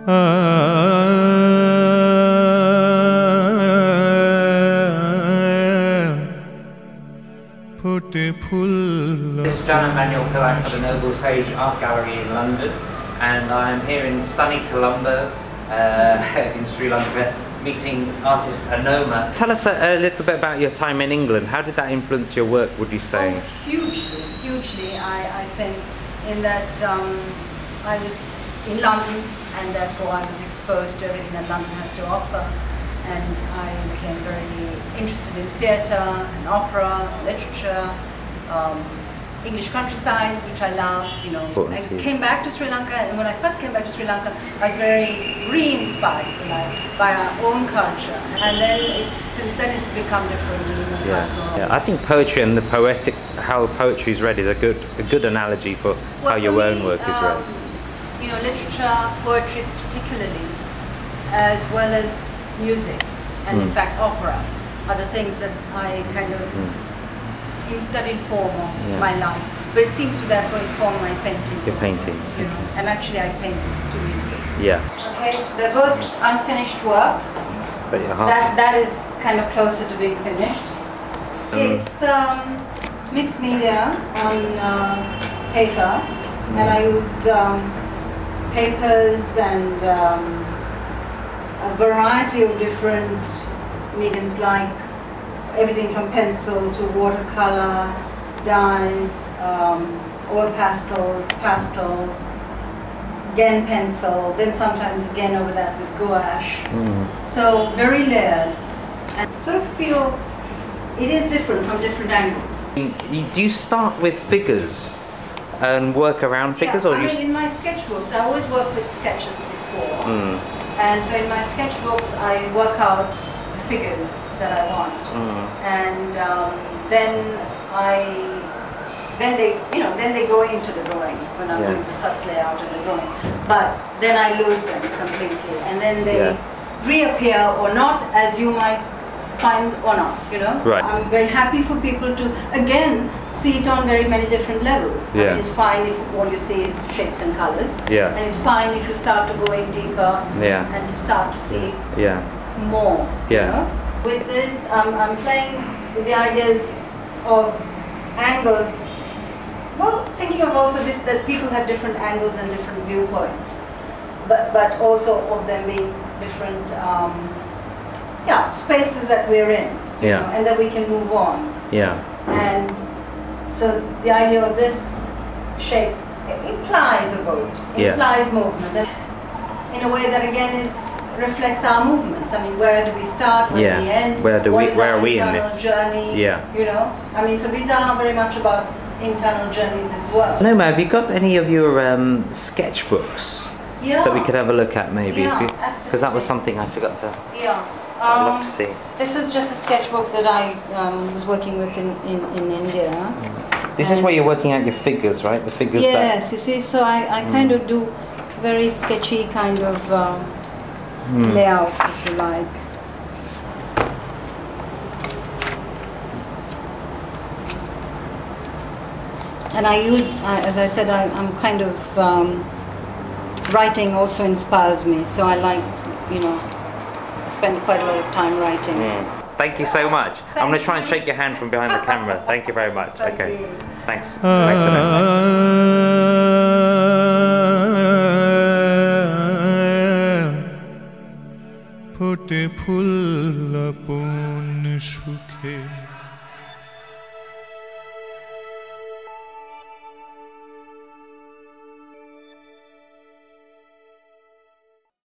This is Jana Manuelpillai for the Noble Sage Art Gallery in London, and I'm here in sunny Colombo in Sri Lanka meeting artist Anoma. Tell us a little bit about your time in England. How did that influence your work, would you say? Oh, hugely, hugely. I think in that I was in London, and therefore I was exposed to everything that London has to offer. And I became very interested in theatre and opera, literature, English countryside, which I love, you know. I came back to Sri Lanka, and when I first came back to Sri Lanka, I was very re-inspired, if you like, by our own culture. And then since then it's become different in the personal. Yeah, I think poetry and the poetic, how poetry is read is a good analogy for how your own work is read. You know, literature, poetry particularly, as well as music, and in fact opera, are the things that I kind of that inform my life. But it seems to therefore inform my paintings. Your also, paintings. you know, and actually I paint to music. Yeah. Okay, so they're both unfinished works. But that is kind of closer to being finished. It's mixed media on paper, and I use papers and a variety of different mediums, like everything from pencil to watercolor, dyes, oil pastels, pastel, again pencil, then sometimes again over that with gouache. So very layered, and sort of feel it is different from different angles. Do you start with figures and work around figures? Or I mean, in my sketchbooks, I always work with sketches before. And so in my sketchbooks, I work out the figures that I want, and then they go into the drawing when I'm doing the first layout in the drawing. But then I lose them completely, and then they reappear or not, as you might find or not. You know, I'm very happy for people to again see it on very many different levels. I mean, it's fine if all you see is shapes and colors, and it's fine if you start to go in deeper and to start to see more. You know? With this, I'm playing with the ideas of angles. Well, thinking of also that people have different angles and different viewpoints, but also of them being different spaces that we're in, you know, and that we can move on. And so the idea of this shape implies a boat, implies movement, and in a way that again reflects our movements. I mean, where do we start, where do we end, where are we in this journey? You know, I mean, so these are very much about internal journeys as well. Anoma, have you got any of your sketchbooks that we could have a look at, maybe? Because that was something I forgot to. I'd love to see. This was just a sketchbook that I was working with in India. This is where you're working out your figures, right? The figures. Yes, you see, so I kind of do very sketchy kind of layouts, if you like. And I use, as I said, I'm kind of writing also inspires me, so I like, you know, spend quite a lot of time writing. Thank you so much. I'm going to try and shake your hand from behind the camera. Thank you very much. Thank you. Thanks. Thanks a lot.